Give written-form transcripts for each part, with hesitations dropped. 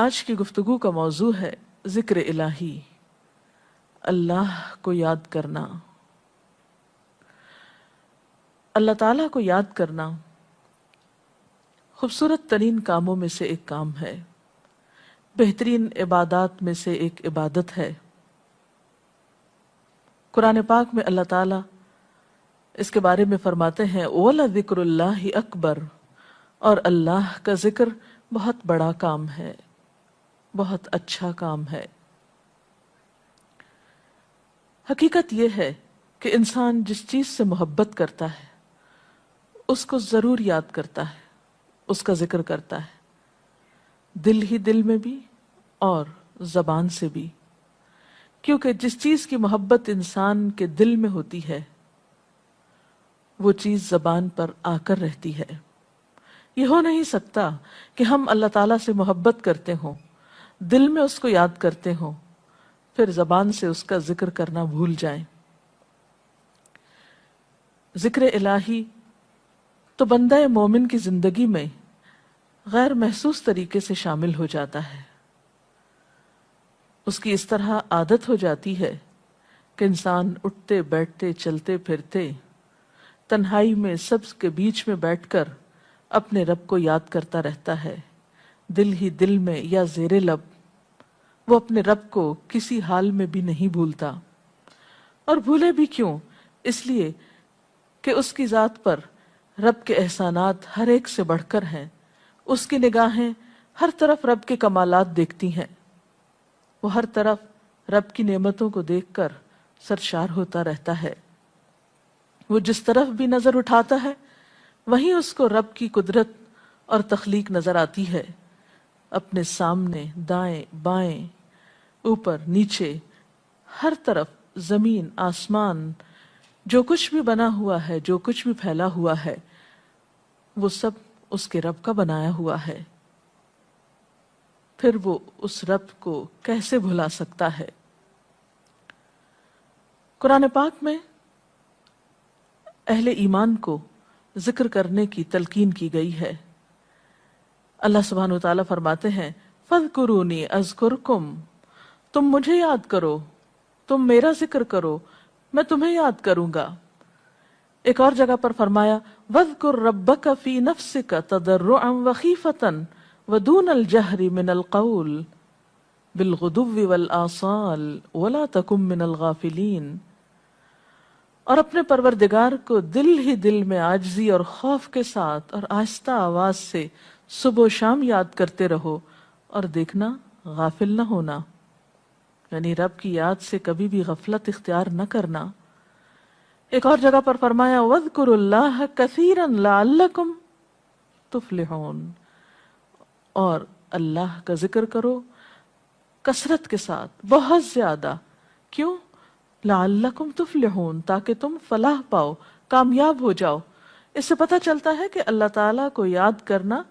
آج کی گفتگو کا موضوع ہے ذکر الہی، اللہ کو یاد کرنا۔ اللہ تعالیٰ کو یاد کرنا خوبصورت ترین کاموں میں سے ایک کام ہے، بہترین عبادات میں سے ایک عبادت ہے۔ قرآن پاک میں اللہ تعالیٰ اس کے بارے میں فرماتے ہیں وَلَذِكْرُ اللَّهِ أَكْبَرُ، اور اللہ کا ذکر بہت بڑا کام ہے، بہت اچھا کام ہے۔ حقیقت یہ ہے کہ انسان جس چیز سے محبت کرتا ہے اس کو ضرور یاد کرتا ہے، اس کا ذکر کرتا ہے، دل ہی دل میں بھی اور زبان سے بھی، کیونکہ جس چیز کی محبت انسان کے دل میں ہوتی ہے وہ چیز زبان پر آ کر رہتی ہے۔ یہ ہو نہیں سکتا کہ ہم اللہ تعالیٰ سے محبت کرتے ہوں، دل میں اس کو یاد کرتے ہوں، پھر زبان سے اس کا ذکر کرنا بھول جائیں۔ ذکر الہی تو بندہ مومن کی زندگی میں غیر محسوس طریقے سے شامل ہو جاتا ہے۔ اس کی اس طرح عادت ہو جاتی ہے کہ انسان اٹھتے بیٹھتے چلتے پھرتے تنہائی میں سب کے بیچ میں بیٹھ کر اپنے رب کو یاد کرتا رہتا ہے، دل ہی دل میں یا زیر لب۔ وہ اپنے رب کو کسی حال میں بھی نہیں بھولتا، اور بھولے بھی کیوں؟ اس لیے کہ اس کی ذات پر رب کے احسانات ہر ایک سے بڑھ کر ہیں، اس کی نگاہیں ہر طرف رب کے کمالات دیکھتی ہیں، وہ ہر طرف رب کی نعمتوں کو دیکھ کر سرشار ہوتا رہتا ہے۔ وہ جس طرف بھی نظر اٹھاتا ہے وہیں اس کو رب کی قدرت اور تخلیق نظر آتی ہے، اپنے سامنے، دائیں بائیں، اوپر نیچے، ہر طرف زمین آسمان، جو کچھ بھی بنا ہوا ہے، جو کچھ بھی پھیلا ہوا ہے، وہ سب اس کے رب کا بنایا ہوا ہے۔ پھر وہ اس رب کو کیسے بھلا سکتا ہے؟ قرآن پاک میں اہل ایمان کو ذکر کرنے کی تلقین کی گئی ہے۔ اللہ سبحانہ وتعالیٰ فرماتے ہیں فَاذْكُرُونِي أَذْكُرْكُمْ، تم مجھے یاد کرو، تم میرا ذکر کرو، میں تمہیں یاد کروں گا۔ ایک اور جگہ پر فرمایا وَاذْكُرْ رَبَّكَ فِي نَفْسِكَ تَضَرُّعًا وَخِيفَةً وَدُونَ الْجَهْرِ مِنَ الْقَوْلِ بِالْغُدُوِّ وَالْآصَالِ وَلَا تَكُن مِّنَ الْغَافِلِينَ، اور اپنے پروردگار کو دل ہی دل میں عاجزی اور خوف کے ساتھ اور آہستہ آواز سے صبح و شام یاد کرتے رہو، اور دیکھنا غافل نہ ہونا، یعنی رب کی یاد سے کبھی بھی غفلت اختیار نہ کرنا۔ ایک اور جگہ پر فرمایا وَاذْكُرُوا اللَّهَ كَثِيرًا لَعَلَّكُمْ تُفْلِحُونَ، اور اللہ کا ذکر کرو کثرت کے ساتھ، بہت زیادہ۔ کیوں؟ لَعَلَّكُمْ تُفْلِحُونَ، تاکہ تم فلاح پاؤ، کامیاب ہو جاؤ۔ اس سے پتہ چلتا ہے کہ اللہ تعالیٰ کو یاد کرنا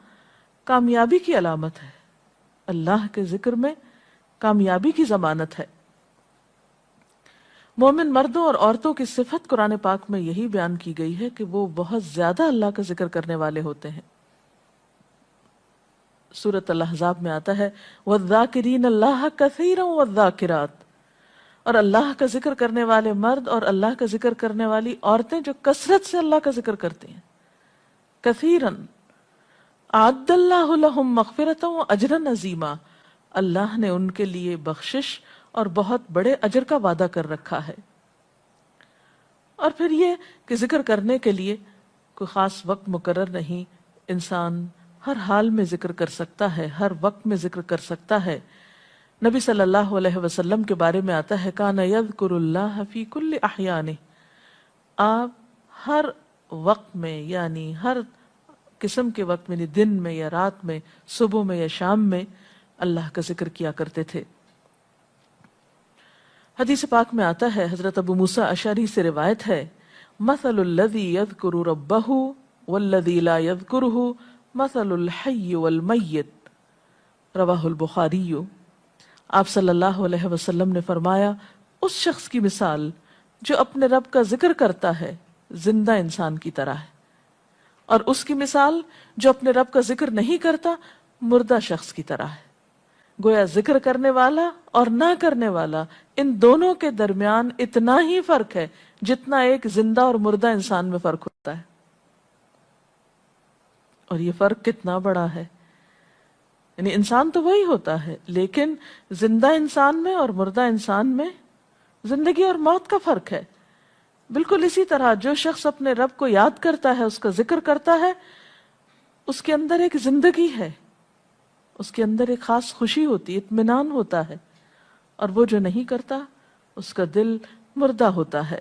کامیابی کی علامت ہے، اللہ کے ذکر میں کامیابی کی ضمانت ہے۔ مومن مردوں اور عورتوں کی صفت قرآن پاک میں یہی بیان کی گئی ہے کہ وہ بہت زیادہ اللہ کا ذکر کرنے والے ہوتے ہیں۔ سورۃ الاحزاب میں آتا ہے وَالذَّاكِرِينَ اللَّهَ كَثِيرًا وَالذَّاكِرَاتِ، اور اللہ کا ذکر کرنے والے مرد اور اللہ کا ذکر کرنے والی عورتیں جو کثرت سے اللہ کا ذکر کرتی ہیں۔ کثیراً اعد اللہ لہم مغفرۃ واجرا عظیما، اللہ نے ان کے لیے بخشش اور بہت بڑے اجر کا وعدہ کر رکھا ہے۔ اور پھر یہ کہ ذکر کرنے کے لیے کوئی خاص وقت مقرر نہیں، انسان ہر حال میں ذکر کر سکتا ہے، ہر وقت میں ذکر کر سکتا ہے۔ نبی صلی اللہ علیہ وسلم کے بارے میں آتا ہے کان یذکر اللہ فی کل احیانہ، آپ ہر وقت میں، یعنی ہر قسم کے وقت میں، یعنی دن میں یا رات میں، صبح میں یا شام میں اللہ کا ذکر کیا کرتے تھے۔ حدیث پاک میں آتا ہے، حضرت ابو موسیٰ اشعری سے روایت ہے مثل الذی یذکر ربہ والذی لا یذکرہ مثل الحی والمیت، رواہ البخاری۔ آپ صلی اللہ علیہ وسلم نے فرمایا اس شخص کی مثال جو اپنے رب کا ذکر کرتا ہے زندہ انسان کی طرح ہے، اور اس کی مثال جو اپنے رب کا ذکر نہیں کرتا مردہ شخص کی طرح ہے۔ گویا ذکر کرنے والا اور نہ کرنے والا ان دونوں کے درمیان اتنا ہی فرق ہے جتنا ایک زندہ اور مردہ انسان میں فرق ہوتا ہے. اور یہ فرق کتنا بڑا ہے. یعنی انسان تو وہی ہوتا ہے، لیکن زندہ انسان میں اور مردہ انسان میں زندگی اور موت کا فرق ہے. بالکل اسی طرح جو شخص اپنے رب کو یاد کرتا ہے، اس کا ذکر کرتا ہے، اس کے اندر ایک زندگی ہے، اس کے اندر ایک خاص خوشی ہوتی، اطمینان ہوتا ہے. اور وہ جو نہیں کرتا اس کا دل مردہ ہوتا ہے،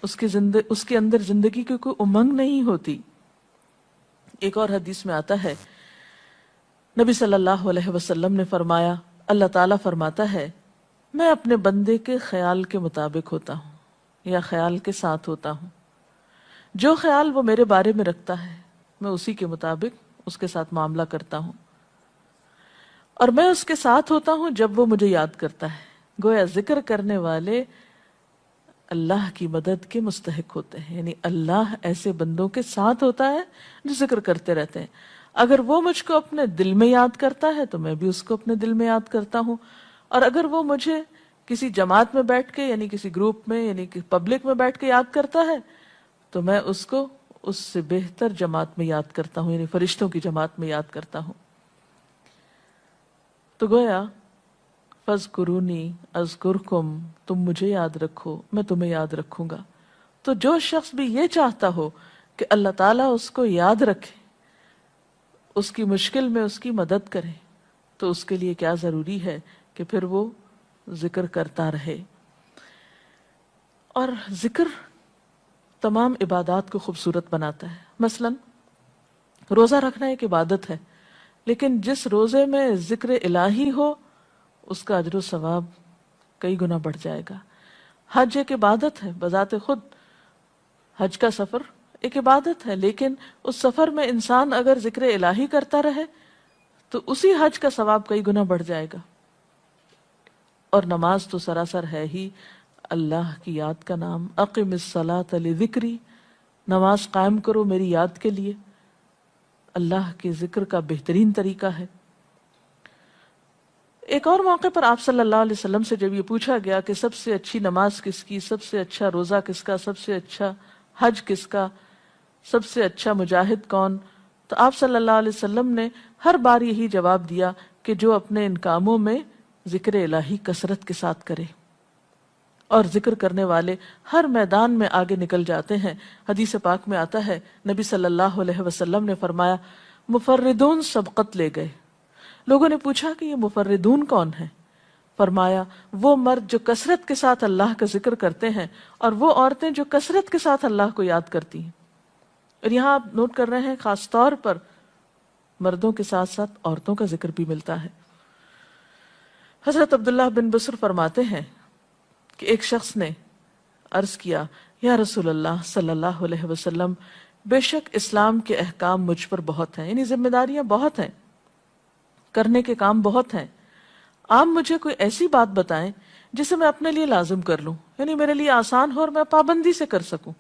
اس کے اندر زندگی کی کوئی امنگ نہیں ہوتی. ایک اور حدیث میں آتا ہے، نبی صلی اللہ علیہ وسلم نے فرمایا، اللہ تعالیٰ فرماتا ہے میں اپنے بندے کے خیال کے مطابق ہوتا ہوں یا خیال کے ساتھ ہوتا ہوں. جو خیال وہ میرے بارے میں رکھتا ہے میں اسی کے مطابق اس کے ساتھ معاملہ کرتا ہوں، اور میں اس کے ساتھ ہوتا ہوں جب وہ مجھے یاد کرتا ہے. گویا ذکر کرنے والے اللہ کی مدد کے مستحق ہوتے ہیں. یعنی اللہ ایسے بندوں کے ساتھ ہوتا ہے جو ذکر کرتے رہتے ہیں. اگر وہ مجھ کو اپنے دل میں یاد کرتا ہے تو میں بھی اس کو اپنے دل میں یاد کرتا ہوں، اور اگر وہ مجھے کسی جماعت میں بیٹھ کے یعنی کسی گروپ میں یعنی پبلک میں بیٹھ کے یاد کرتا ہے تو میں اس کو اس سے بہتر جماعت میں یاد کرتا ہوں، یعنی فرشتوں کی جماعت میں یاد کرتا ہوں. تو گویا فَاذْكُرُونِي أَذْكُرْكُمْ، تم مجھے یاد رکھو میں تمہیں یاد رکھوں گا. تو جو شخص بھی یہ چاہتا ہو کہ اللہ تعالیٰ اس کو یاد رکھے، اس کی مشکل میں اس کی مدد کرے، تو اس کے لیے کیا ضروری ہے کہ پھر وہ ذکر کرتا رہے. اور ذکر تمام عبادات کو خوبصورت بناتا ہے. مثلا روزہ رکھنا ایک عبادت ہے، لیکن جس روزے میں ذکر الہی ہو اس کا اجر و ثواب کئی گنا بڑھ جائے گا. حج ایک عبادت ہے بذات خود، حج کا سفر ایک عبادت ہے، لیکن اس سفر میں انسان اگر ذکر الہی کرتا رہے تو اسی حج کا ثواب کئی گنا بڑھ جائے گا. اور نماز تو سراسر ہے ہی اللہ کی یاد کا نام. اقم الصلاۃ لذکری، نماز قائم کرو میری یاد کے لیے. اللہ کے ذکر کا بہترین طریقہ ہے. ایک اور موقع پر آپ صلی اللہ علیہ وسلم سے جب یہ پوچھا گیا کہ سب سے اچھی نماز کس کی، سب سے اچھا روزہ کس کا، سب سے اچھا حج کس کا، سب سے اچھا مجاہد کون، تو آپ صلی اللہ علیہ وسلم نے ہر بار یہی جواب دیا کہ جو اپنے ان کاموں میں ذکر الہی کثرت کے ساتھ کرے. اور ذکر کرنے والے ہر میدان میں آگے نکل جاتے ہیں. حدیث پاک میں آتا ہے نبی صلی اللہ علیہ وسلم نے فرمایا مفردون سبقت لے گئے. لوگوں نے پوچھا کہ یہ مفردون کون ہیں؟ فرمایا وہ مرد جو کثرت کے ساتھ اللہ کا ذکر کرتے ہیں اور وہ عورتیں جو کثرت کے ساتھ اللہ کو یاد کرتی ہیں. اور یہاں آپ نوٹ کر رہے ہیں خاص طور پر مردوں کے ساتھ ساتھ عورتوں کا ذکر بھی ملتا ہے. حضرت عبداللہ بن بصر فرماتے ہیں کہ ایک شخص نے عرض کیا یا رسول اللہ صلی اللہ علیہ وسلم، بے شک اسلام کے احکام مجھ پر بہت ہیں، یعنی ذمہ داریاں بہت ہیں، کرنے کے کام بہت ہیں. آپ مجھے کوئی ایسی بات بتائیں جسے میں اپنے لیے لازم کر لوں، یعنی میرے لیے آسان ہو اور میں پابندی سے کر سکوں.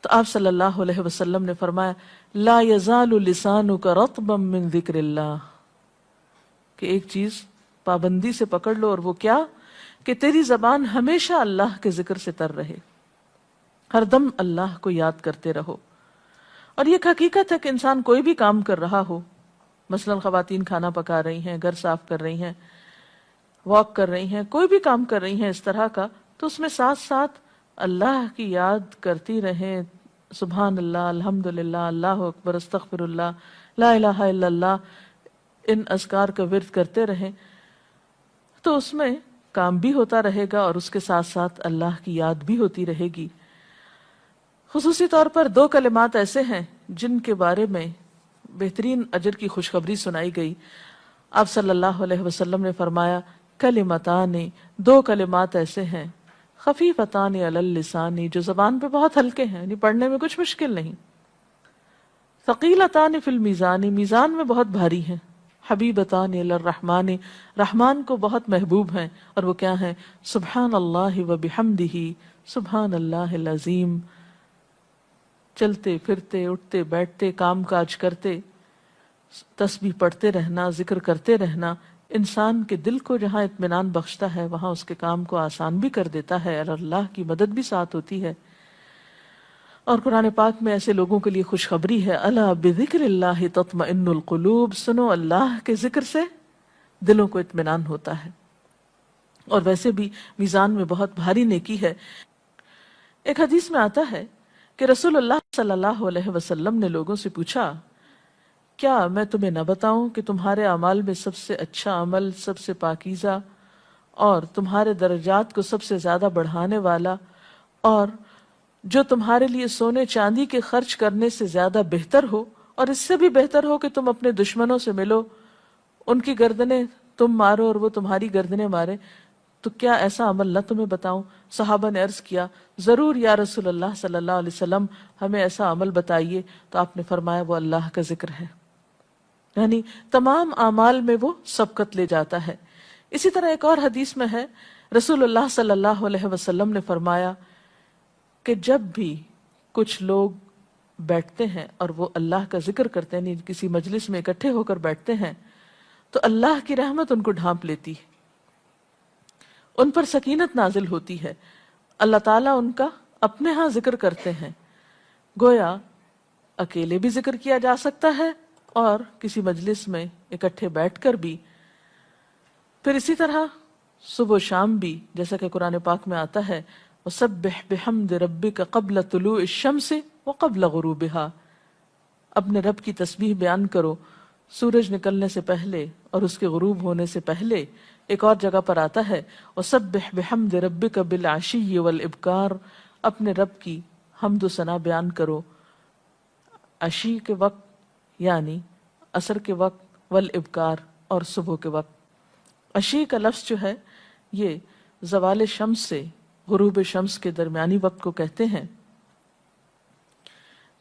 تو آپ صلی اللہ علیہ وسلم نے فرمایا لا یزال لسانک رطبا من ذکر اللہ، کہ ایک چیز پابندی سے پکڑ لو، اور وہ کیا کہ تیری زبان ہمیشہ اللہ کے ذکر سے تر رہے، ہر دم اللہ کو یاد کرتے رہو. اور یہ حقیقت ہے کہ انسان کوئی بھی کام کر رہا ہو، مثلا خواتین کھانا پکا رہی ہیں، گھر صاف کر رہی ہیں، واک کر رہی ہیں، کوئی بھی کام کر رہی ہیں اس طرح کا، تو اس میں ساتھ ساتھ اللہ کی یاد کرتی رہیں. سبحان اللہ، الحمدللہ، اللہ اکبر، استغفر اللہ، لا الہ الا اللہ، ان اذکار کا ورد کرتے رہیں، تو اس میں کام بھی ہوتا رہے گا اور اس کے ساتھ ساتھ اللہ کی یاد بھی ہوتی رہے گی. خصوصی طور پر دو کلمات ایسے ہیں جن کے بارے میں بہترین اجر کی خوشخبری سنائی گئی. آپ صلی اللہ علیہ وسلم نے فرمایا کلمتان، دو کلمات ایسے ہیں خفیفتان علی اللسان، جو زبان پہ بہت ہلکے ہیں، یعنی پڑھنے میں کچھ مشکل نہیں. ثقیلتان فی المیزان، میزان میں بہت بھاری ہیں. حبیبتان الی الرحمن، رحمان کو بہت محبوب ہیں. اور وہ کیا ہیں؟ سبحان اللہ و بحمدہ، سبحان اللہ العظیم. چلتے پھرتے، اٹھتے بیٹھتے، کام کاج کرتے، تسبیح پڑھتے رہنا، ذکر کرتے رہنا، انسان کے دل کو جہاں اطمینان بخشتا ہے وہاں اس کے کام کو آسان بھی کر دیتا ہے اور اللہ کی مدد بھی ساتھ ہوتی ہے۔ اور قرآن پاک میں ایسے لوگوں کے لیے خوشخبری ہے، الا بذکر اللہ تطمئن القلوب، سنو اللہ کے ذکر سے دلوں کو اطمینان ہوتا ہے۔ اور ویسے بھی میزان میں بہت بھاری نیکی ہے۔ ایک حدیث میں آتا ہے کہ رسول اللہ صلی اللہ علیہ وسلم نے لوگوں سے پوچھا، کیا میں تمہیں نہ بتاؤں کہ تمہارے اعمال میں سب سے اچھا عمل، سب سے پاکیزہ اور تمہارے درجات کو سب سے زیادہ بڑھانے والا، اور جو تمہارے لیے سونے چاندی کے خرچ کرنے سے زیادہ بہتر ہو، اور اس سے بھی بہتر ہو کہ تم اپنے دشمنوں سے ملو، ان کی گردنیں تم مارو اور وہ تمہاری گردنیں مارے، تو کیا ایسا عمل نہ تمہیں بتاؤں؟ صحابہ نے عرض کیا، ضرور یا رسول اللہ صلی اللہ علیہ وسلم، ہمیں ایسا عمل بتائیے۔ تو آپ نے فرمایا وہ اللہ کا ذکر ہے، یعنی تمام اعمال میں وہ سبقت لے جاتا ہے۔ اسی طرح ایک اور حدیث میں ہے، رسول اللہ صلی اللہ علیہ وسلم نے فرمایا کہ جب بھی کچھ لوگ بیٹھتے ہیں اور وہ اللہ کا ذکر کرتے ہیں، یعنی کسی مجلس میں اکٹھے ہو کر بیٹھتے ہیں، تو اللہ کی رحمت ان کو ڈھانپ لیتی ہے، ان پر سکینت نازل ہوتی ہے، اللہ تعالیٰ ان کا اپنے ہاں ذکر کرتے ہیں۔ گویا اکیلے بھی ذکر کیا جا سکتا ہے اور کسی مجلس میں اکٹھے بیٹھ کر بھی۔ پھر اسی طرح صبح و شام بھی، جیسا کہ قرآن پاک میں آتا ہے، وَسَبِّحْ بِحَمْدِ رَبِّكَ قَبْلَ طُلُوعِ الشَّمْسِ وَقَبْلَ غُرُوبِهَا، اپنے رب کی تسبیح بیان کرو سورج نکلنے سے پہلے اور اس کے غروب ہونے سے پہلے۔ ایک اور جگہ پر آتا ہے وَسَبِّحْ بِحَمْدِ رَبِّكَ بِالْعَشِيِّ وَالْإِبْكَارِ، اپنے رب کی حمد و ثنا بیان کرو عشی کے وقت یعنی عصر کے وقت، والابکار اور صبح کے وقت۔ عشی کا لفظ جو ہے یہ زوال شمس سے غروب شمس کے درمیانی وقت کو کہتے ہیں۔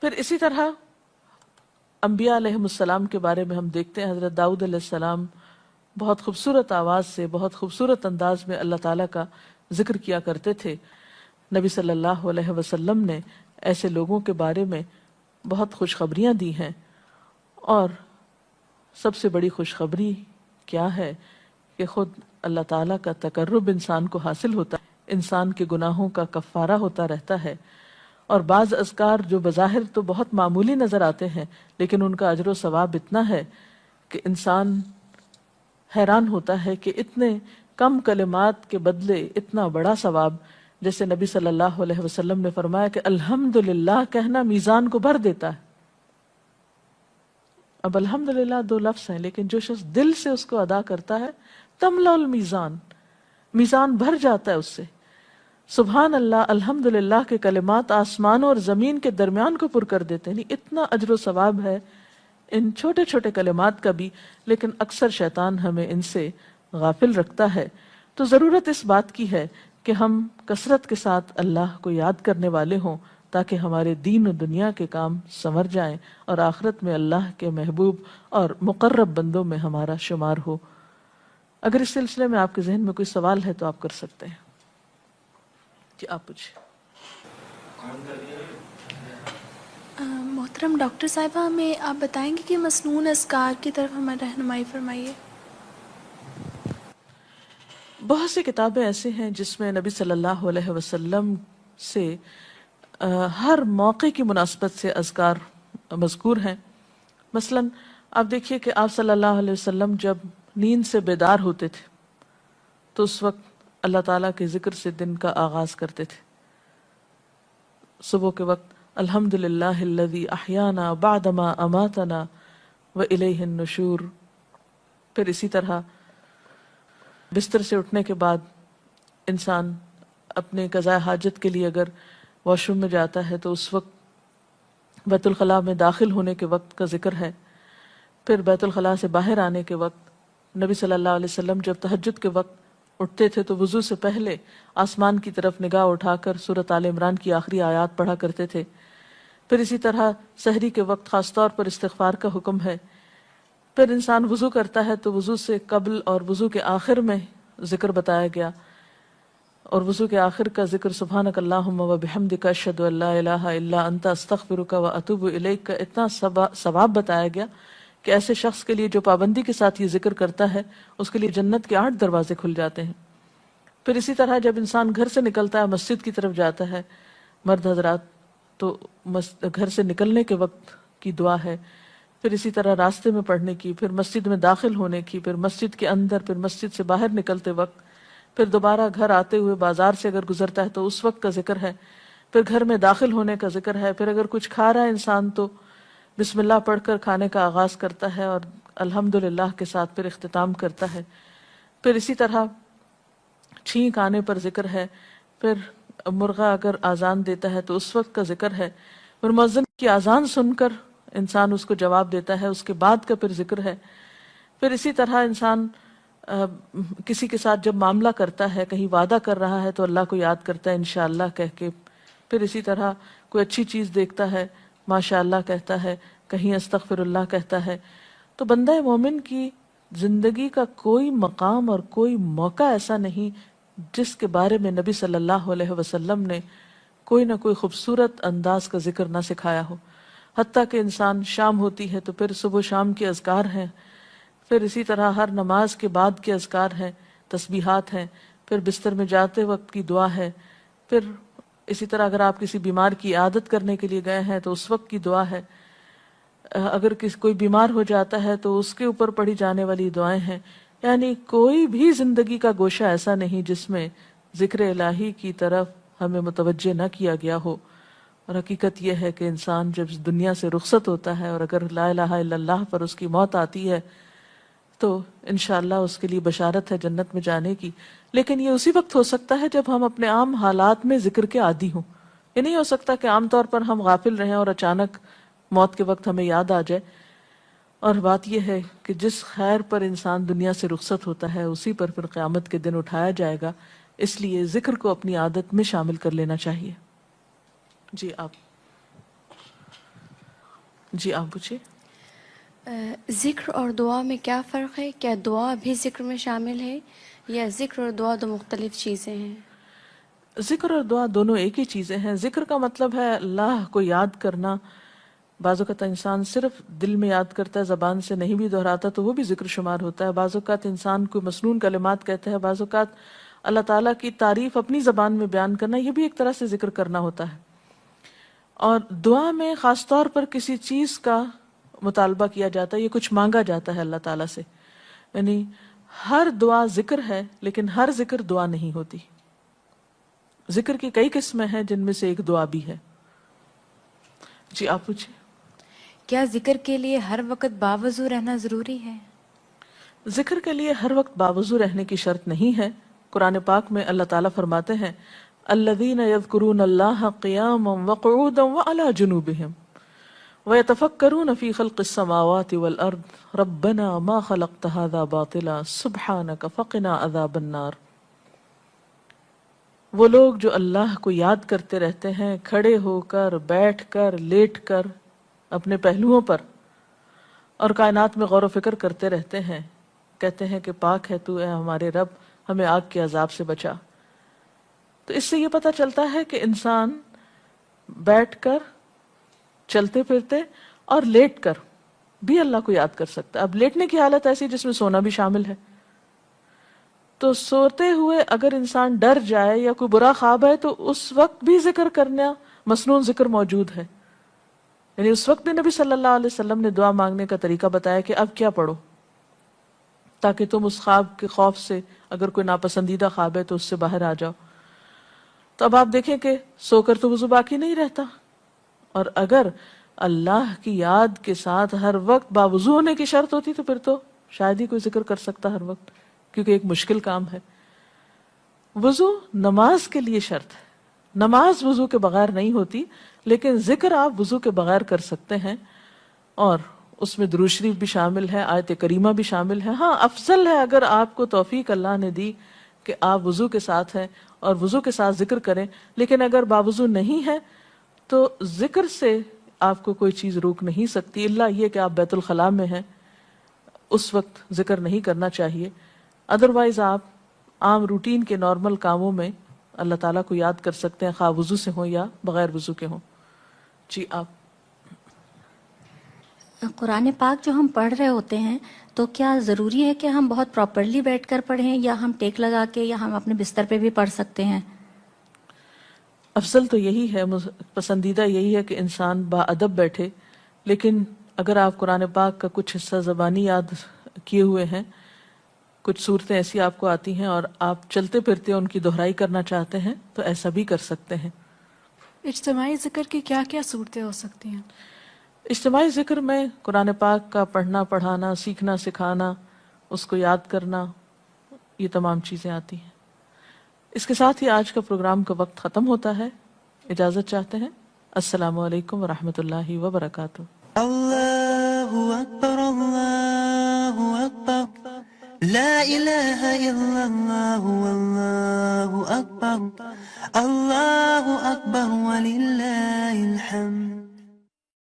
پھر اسی طرح انبیاء علیہ السلام کے بارے میں ہم دیکھتے ہیں، حضرت داؤد علیہ السلام بہت خوبصورت آواز سے، بہت خوبصورت انداز میں اللہ تعالیٰ کا ذکر کیا کرتے تھے۔ نبی صلی اللہ علیہ وسلم نے ایسے لوگوں کے بارے میں بہت خوشخبریاں دی ہیں، اور سب سے بڑی خوشخبری کیا ہے کہ خود اللہ تعالیٰ کا تقرب انسان کو حاصل ہوتا ہے، انسان کے گناہوں کا کفارہ ہوتا رہتا ہے، اور بعض اذکار جو بظاہر تو بہت معمولی نظر آتے ہیں لیکن ان کا اجر و ثواب اتنا ہے کہ انسان حیران ہوتا ہے کہ اتنے کم کلمات کے بدلے اتنا بڑا ثواب۔ جیسے نبی صلی اللہ علیہ وسلم نے فرمایا کہ الحمدللہ کہنا میزان کو بھر دیتا ہے۔ اب الحمدللہ دو لفظ ہیں، لیکن جو شخص دل سے اس کو ادا کرتا ہے تملا المیزان، میزان بھر جاتا ہے اس سے۔ سبحان اللہ، الحمدللہ کے کلمات آسمان اور زمین کے درمیان کو پر کر دیتے ہیں، یعنی اتنا اجر و ثواب ہے ان چھوٹے چھوٹے کلمات کا بھی، لیکن اکثر شیطان ہمیں ان سے غافل رکھتا ہے۔ تو ضرورت اس بات کی ہے کہ ہم کثرت کے ساتھ اللہ کو یاد کرنے والے ہوں، تاکہ ہمارے دین و دنیا کے کام سنور جائیں اور آخرت میں اللہ کے محبوب اور مقرب بندوں میں ہمارا شمار ہو۔ اگر اس سلسلے میں آپ کے ذہن میں کوئی سوال ہے تو آپ کر سکتے ہیں۔ جی آپ پوچھیں۔ محترم ڈاکٹر صاحبہ، ہمیں آپ بتائیں گے کہ مسنون اذکار کی طرف ہمیں رہنمائی فرمائیے۔ بہت سی کتابیں ایسے ہیں جس میں نبی صلی اللہ علیہ وسلم سے ہر موقع کی مناسبت سے اذکار مذکور ہیں۔ مثلا آپ دیکھیے کہ آپ صلی اللہ علیہ وسلم جب نیند سے بیدار ہوتے تھے تو اس وقت اللہ تعالیٰ کے ذکر سے دن کا آغاز کرتے تھے۔ صبح کے وقت الحمدللہ الذی احیانا بعدما اماتنا والیہ النشور۔ پھر اسی طرح بستر سے اٹھنے کے بعد انسان اپنے قضاء حاجت کے لیے اگر واش روم میں جاتا ہے تو اس وقت بیت الخلاء میں داخل ہونے کے وقت کا ذکر ہے۔ پھر بیت الخلاء سے باہر آنے کے وقت نبی صلی اللہ علیہ وسلم جب تہجد کے وقت اٹھتے تھے تو وضو سے پہلے آسمان کی طرف نگاہ اٹھا کر سورۃ آل عمران کی آخری آیات پڑھا کرتے تھے۔ پھر اسی طرح سحری کے وقت خاص طور پر استغفار کا حکم ہے۔ پھر انسان وضو کرتا ہے تو وضو سے قبل اور وضو کے آخر میں ذکر بتایا گیا، اور وضو کے آخر کا ذکر سبحانک اللہم و بحمدک اشہد ان لا الہ الا انت استغفرک و اتوب الیک کا اتنا ثواب بتایا گیا کہ ایسے شخص کے لیے جو پابندی کے ساتھ یہ ذکر کرتا ہے اس کے لیے جنت کے 8 دروازے کھل جاتے ہیں۔ پھر اسی طرح جب انسان گھر سے نکلتا ہے، مسجد کی طرف جاتا ہے، مرد حضرات، تو گھر سے نکلنے کے وقت کی دعا ہے، پھر اسی طرح راستے میں پڑھنے کی، پھر مسجد میں داخل ہونے کی، پھر مسجد کے اندر، پھر مسجد سے باہر نکلتے وقت، پھر دوبارہ گھر آتے ہوئے بازار سے اگر گزرتا ہے تو اس وقت کا ذکر ہے، پھر گھر میں داخل ہونے کا ذکر ہے، پھر اگر کچھ کھا رہا ہے انسان تو بسم اللہ پڑھ کر کھانے کا آغاز کرتا ہے اور الحمدللہ کے ساتھ پھر اختتام کرتا ہے، پھر اسی طرح چھینک آنے پر ذکر ہے، پھر مرغا اگر آزان دیتا ہے تو اس وقت کا ذکر ہے، پھر مؤذن کی آزان سن کر انسان اس کو جواب دیتا ہے، اس کے بعد کا پھر ذکر ہے، پھر اسی طرح انسان کسی کے ساتھ جب معاملہ کرتا ہے، کہیں وعدہ کر رہا ہے تو اللہ کو یاد کرتا ہے انشاءاللہ کہہ کے، پھر اسی طرح کوئی اچھی چیز دیکھتا ہے ماشاءاللہ کہتا ہے، کہیں استغفر اللہ کہتا ہے۔ تو بندہ مومن کی زندگی کا کوئی مقام اور کوئی موقع ایسا نہیں جس کے بارے میں نبی صلی اللہ علیہ وسلم نے کوئی نہ کوئی خوبصورت انداز کا ذکر نہ سکھایا ہو۔ حتیٰ کہ انسان شام ہوتی ہے تو پھر صبح و شام کے اذکار ہیں، پھر اسی طرح ہر نماز کے بعد کے اذکار ہیں، تسبیحات ہیں، پھر بستر میں جاتے وقت کی دعا ہے، پھر اسی طرح اگر آپ کسی بیمار کی عیادت کرنے کے لیے گئے ہیں تو اس وقت کی دعا ہے، اگر کوئی بیمار ہو جاتا ہے تو اس کے اوپر پڑھی جانے والی دعائیں ہیں۔ یعنی کوئی بھی زندگی کا گوشہ ایسا نہیں جس میں ذکر الہی کی طرف ہمیں متوجہ نہ کیا گیا ہو۔ اور حقیقت یہ ہے کہ انسان جب اس دنیا سے رخصت ہوتا ہے اور اگر لا الہ الا اللہ پر اس کی موت آتی ہے تو انشاءاللہ اس کے لیے بشارت ہے جنت میں جانے کی، لیکن یہ اسی وقت ہو سکتا ہے جب ہم اپنے عام حالات میں ذکر کے عادی ہوں۔ یہ نہیں ہو سکتا کہ عام طور پر ہم غافل رہیں اور اچانک موت کے وقت ہمیں یاد آ جائے۔ اور بات یہ ہے کہ جس خیر پر انسان دنیا سے رخصت ہوتا ہے اسی پر پھر قیامت کے دن اٹھایا جائے گا، اس لیے ذکر کو اپنی عادت میں شامل کر لینا چاہیے۔ جی آپ پوچھیے۔ ذکر اور دعا میں کیا فرق ہے؟ کیا دعا بھی ذکر میں شامل ہے یا ذکر اور دعا دو مختلف چیزیں ہیں؟ ذکر اور دعا دونوں ایک ہی چیزیں ہیں۔ ذکر کا مطلب ہے اللہ کو یاد کرنا۔ بعض اوقات انسان صرف دل میں یاد کرتا ہے، زبان سے نہیں بھی دہراتا تو وہ بھی ذکر شمار ہوتا ہے۔ بعض اوقات انسان کوئی مسنون کلمات کہتا ہے، بعض اوقات اللہ تعالیٰ کی تعریف اپنی زبان میں بیان کرنا، یہ بھی ایک طرح سے ذکر کرنا ہوتا ہے۔ اور دعا میں خاص طور پر کسی چیز کا مطالبہ کیا جاتا ہے، یہ کچھ مانگا جاتا ہے اللہ تعالیٰ سے۔ یعنی ہر دعا ذکر ہے لیکن ہر ذکر دعا نہیں ہوتی۔ ذکر کی کئی قسمیں ہیں جن میں سے ایک دعا بھی ہے۔ جی آپ پوچھیں۔ کیا ذکر کے لیے ہر وقت باوضو رہنا ضروری ہے؟ ذکر کے لیے ہر وقت باوضو رہنے کی شرط نہیں ہے۔ قرآن پاک میں اللہ تعالیٰ فرماتے ہیں الذین یذکرون اللہ قیاما وقعودا وعلی جنوبہم ویتفکرون فی خلق السماوات والارض ربنا ما خلقت ھذا باطلا سبحانک فقنا عذاب النار۔ وہ لوگ جو اللہ کو یاد کرتے رہتے ہیں کھڑے ہو کر، بیٹھ کر، لیٹ کر، اپنے پہلوؤں پر، اور کائنات میں غور و فکر کرتے رہتے ہیں، کہتے ہیں کہ پاک ہے تو اے ہمارے رب، ہمیں آگ کے عذاب سے بچا۔ تو اس سے یہ پتہ چلتا ہے کہ انسان بیٹھ کر، چلتے پھرتے اور لیٹ کر بھی اللہ کو یاد کر سکتا ہے۔ اب لیٹنے کی حالت ایسی جس میں سونا بھی شامل ہے، تو سوتے ہوئے اگر انسان ڈر جائے یا کوئی برا خواب ہے تو اس وقت بھی ذکر کرنا، مسنون ذکر موجود ہے۔ یعنی اس وقت بھی نبی صلی اللہ علیہ وسلم نے دعا مانگنے کا طریقہ بتایا کہ اب کیا پڑھو، تاکہ تم اس خواب کے خوف سے، اگر کوئی ناپسندیدہ خواب ہے تو اس سے باہر آ جاؤ۔ تو اب آپ دیکھیں کہ سو کر تو وضو باقی نہیں رہتا، اور اگر اللہ کی یاد کے ساتھ ہر وقت باوضو ہونے کی شرط ہوتی تو پھر تو شاید ہی کوئی ذکر کر سکتا ہر وقت، کیونکہ ایک مشکل کام ہے۔ وضو نماز کے لیے شرط ہے، نماز وضو کے بغیر نہیں ہوتی، لیکن ذکر آپ وضو کے بغیر کر سکتے ہیں، اور اس میں درود شریف بھی شامل ہے، آیت کریمہ بھی شامل ہے۔ ہاں افضل ہے اگر آپ کو توفیق اللہ نے دی کہ آپ وضو کے ساتھ ہیں اور وضو کے ساتھ ذکر کریں، لیکن اگر باوضو نہیں ہے تو ذکر سے آپ کو کوئی چیز روک نہیں سکتی، الا یہ کہ آپ بیت الخلاء میں ہیں، اس وقت ذکر نہیں کرنا چاہیے۔ ادروائز آپ عام روٹین کے نارمل کاموں میں اللہ تعالیٰ کو یاد کر سکتے ہیں، خواہ وضو سے ہوں یا بغیر وضو کے ہوں۔ جی آپ قرآن پاک جو ہم پڑھ رہے ہوتے ہیں تو کیا ضروری ہے کہ ہم بہت پراپرلی بیٹھ کر پڑھیں یا ہم ٹیک لگا کے یا ہم اپنے بستر پہ بھی پڑھ سکتے ہیں؟ افضل تو یہی ہے، پسندیدہ یہی ہے کہ انسان با ادب بیٹھے، لیکن اگر آپ قرآن پاک کا کچھ حصہ زبانی یاد کیے ہوئے ہیں، کچھ صورتیں ایسی آپ کو آتی ہیں اور آپ چلتے پھرتے ان کی دہرائی کرنا چاہتے ہیں تو ایسا بھی کر سکتے ہیں۔ اجتماعی ذکر کی کیا کیا صورتیں ہو سکتی ہیں؟ اجتماعی ذکر میں قرآن پاک کا پڑھنا، پڑھانا، سیکھنا، سکھانا، اس کو یاد کرنا، یہ تمام چیزیں آتی ہیں۔ اس کے ساتھ ہی آج کا پروگرام کا وقت ختم ہوتا ہے، اجازت چاہتے ہیں۔ السلام علیکم ورحمۃ اللہ وبرکاتہ۔ اللہ اکبر، اللہ اکبر، لا الہ الا اللہ، اللہ اکبر، اللہ اکبر وللہ الحمد۔